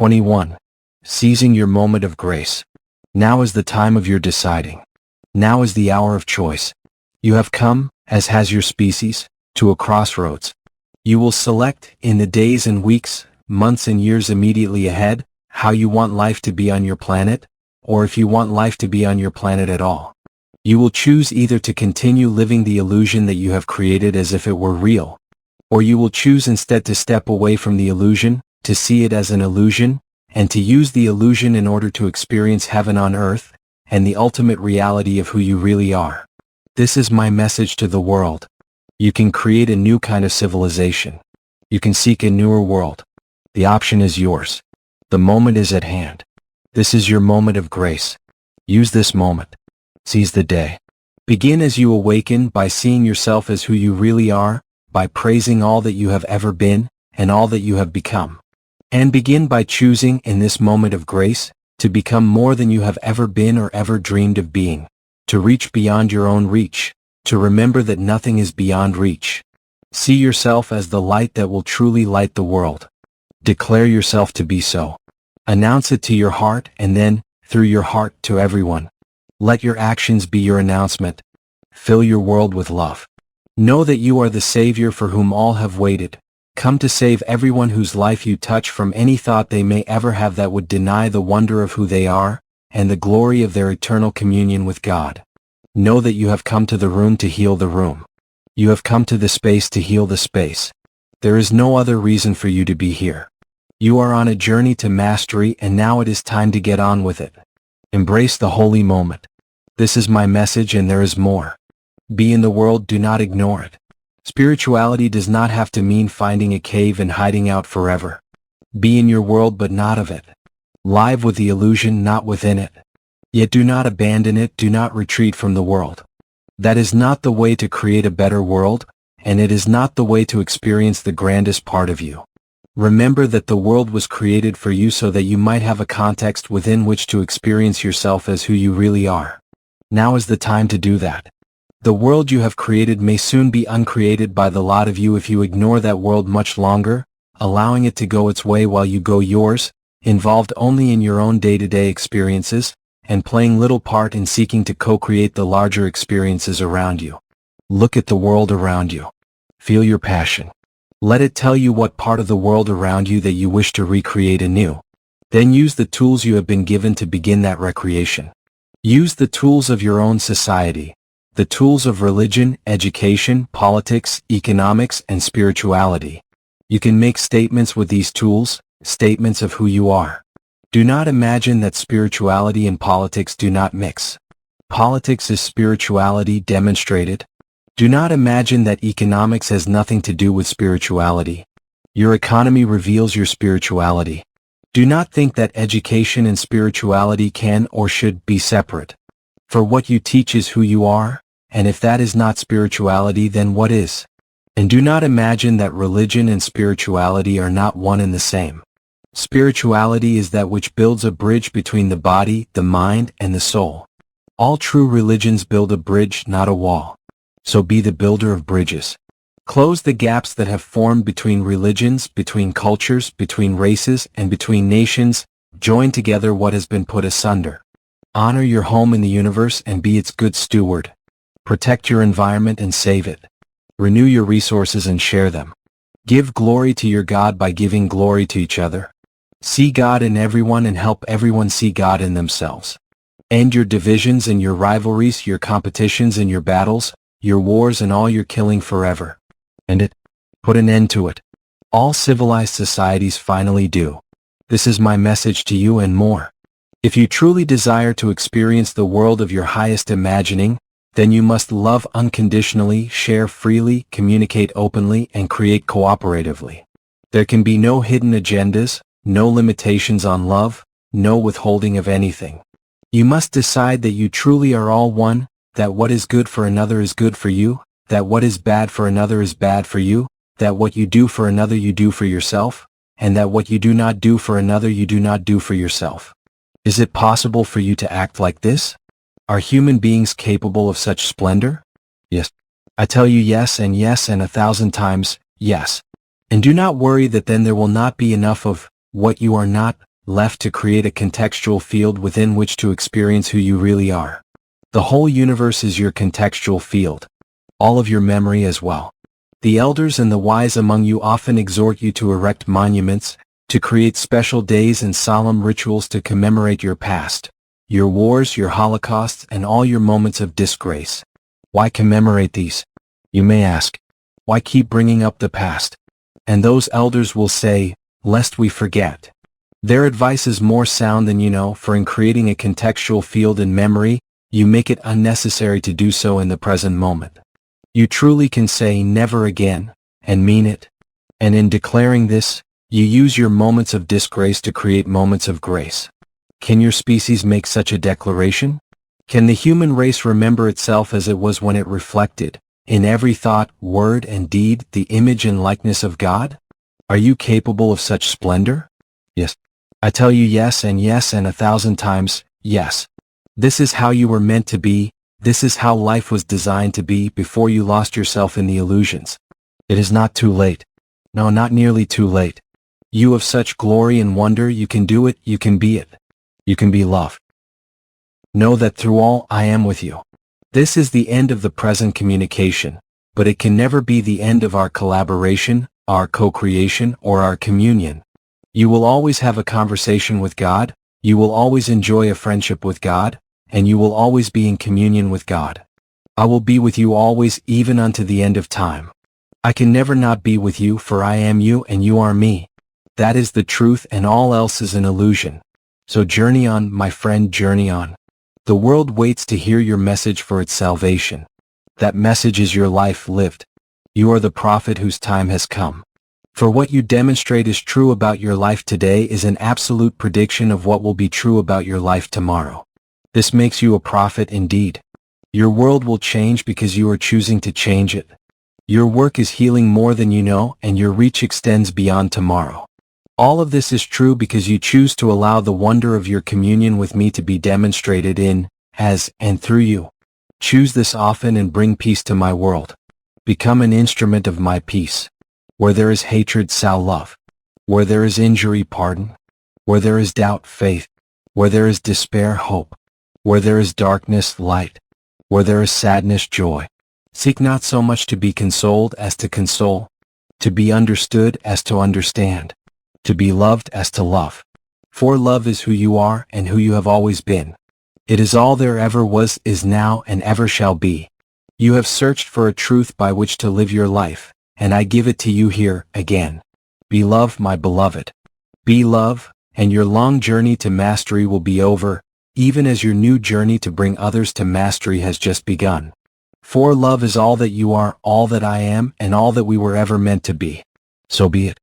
21. Seizing your moment of grace. Now is the time of your deciding. Now is the hour of choice. You have come, as has your species, to a crossroads. You will select, in the days and weeks, months and years immediately ahead, how you want life to be on your planet, or if you want life to be on your planet at all. You will choose either to continue living the illusion that you have created as if it were real, or you will choose instead to step away from the illusion, to see it as an illusion, and to use the illusion in order to experience heaven on earth, and the ultimate reality of who you really are. This is my message to the world. You can create a new kind of civilization. You can seek a newer world. The option is yours. The moment is at hand. This is your moment of grace. Use this moment. Seize the day. Begin as you awaken by seeing yourself as who you really are, by praising all that you have ever been, and all that you have become. And begin by choosing, in this moment of grace, to become more than you have ever been or ever dreamed of being, to reach beyond your own reach, to remember that nothing is beyond reach. See yourself as the light that will truly light the world. Declare yourself to be so. Announce it to your heart and then, through your heart, to everyone. Let your actions be your announcement. Fill your world with love. Know that you are the Savior for whom all have waited. Come to save everyone whose life you touch from any thought they may ever have that would deny the wonder of who they are, and the glory of their eternal communion with God. Know that you have come to the room to heal the room. You have come to the space to heal the space. There is no other reason for you to be here. You are on a journey to mastery, and now it is time to get on with it. Embrace the holy moment. This is my message, and there is more. Be in the world, do not ignore it. Spirituality does not have to mean finding a cave and hiding out forever. Be in your world but not of it. Live with the illusion, not within it. Yet do not abandon it, do not retreat from the world. That is not the way to create a better world, and it is not the way to experience the grandest part of you. Remember that the world was created for you so that you might have a context within which to experience yourself as who you really are. Now is the time to do that. The world you have created may soon be uncreated by the lot of you if you ignore that world much longer, allowing it to go its way while you go yours, involved only in your own day-to-day experiences, and playing little part in seeking to co-create the larger experiences around you. Look at the world around you. Feel your passion. Let it tell you what part of the world around you that you wish to recreate anew. Then use the tools you have been given to begin that recreation. Use the tools of your own society, the tools of religion, education, politics, economics, and spirituality. You can make statements with these tools, statements of who you are. Do not imagine that spirituality and politics do not mix. Politics is spirituality demonstrated. Do not imagine that economics has nothing to do with spirituality. Your economy reveals your spirituality. Do not think that education and spirituality can or should be separate. For what you teach is who you are, and if that is not spirituality, then what is? And do not imagine that religion and spirituality are not one and the same. Spirituality is that which builds a bridge between the body, the mind, and the soul. All true religions build a bridge, not a wall. So be the builder of bridges. Close the gaps that have formed between religions, between cultures, between races, and between nations. Join together what has been put asunder. Honor your home in the universe and be its good steward. Protect your environment and save it. Renew your resources and share them. Give glory to your God by giving glory to each other. See God in everyone and help everyone see God in themselves. End your divisions and your rivalries, your competitions and your battles, your wars and all your killing forever. End it. Put an end to it. All civilized societies finally do. This is my message to you and more. If you truly desire to experience the world of your highest imagining, then you must love unconditionally, share freely, communicate openly, and create cooperatively. There can be no hidden agendas, no limitations on love, no withholding of anything. You must decide that you truly are all one, that what is good for another is good for you, that what is bad for another is bad for you, that what you do for another you do for yourself, and that what you do not do for another you do not do for yourself. Is it possible for you to act like this? Are human beings capable of such splendor? Yes. I tell you yes and 1,000 times yes. And do not worry that then there will not be enough of what you are not, left to create a contextual field within which to experience who you really are. The whole universe is your contextual field. All of your memory as well. The elders and the wise among you often exhort you to erect monuments, to create special days and solemn rituals to commemorate your past, your wars, your holocausts, and all your moments of disgrace. Why commemorate these? You may ask. Why keep bringing up the past? And those elders will say, lest we forget. Their advice is more sound than you know, for in creating a contextual field in memory, you make it unnecessary to do so in the present moment. You truly can say never again, and mean it. And in declaring this, you use your moments of disgrace to create moments of grace. Can your species make such a declaration? Can the human race remember itself as it was when it reflected, in every thought, word, and deed, the image and likeness of God? Are you capable of such splendor? Yes. I tell you yes and 1,000 times, yes. This is how you were meant to be. This is how life was designed to be before you lost yourself in the illusions. It is not too late. No, not nearly too late. You have such glory and wonder, you can do it, you can be it. You can be love. Know that through all I am with you. This is the end of the present communication, but it can never be the end of our collaboration, our co-creation, or our communion. You will always have a conversation with God, you will always enjoy a friendship with God, and you will always be in communion with God. I will be with you always, even unto the end of time. I can never not be with you, for I am you and you are me. That is the truth, and all else is an illusion. So journey on, my friend, journey on. The world waits to hear your message for its salvation. That message is your life lived. You are the prophet whose time has come. For what you demonstrate is true about your life today is an absolute prediction of what will be true about your life tomorrow. This makes you a prophet indeed. Your world will change because you are choosing to change it. Your work is healing more than you know, and your reach extends beyond tomorrow. All of this is true because you choose to allow the wonder of your communion with me to be demonstrated in, as, and through you. Choose this often and bring peace to my world. Become an instrument of my peace. Where there is hatred, sow love. Where there is injury, pardon. Where there is doubt, faith. Where there is despair, hope. Where there is darkness, light. Where there is sadness, joy. Seek not so much to be consoled as to console, to be understood as to understand, to be loved as to love. For love is who you are and who you have always been. It is all there ever was, is now, and ever shall be. You have searched for a truth by which to live your life, and I give it to you here, again. Be love, my beloved. Be love, and your long journey to mastery will be over, even as your new journey to bring others to mastery has just begun. For love is all that you are, all that I am, and all that we were ever meant to be. So be it.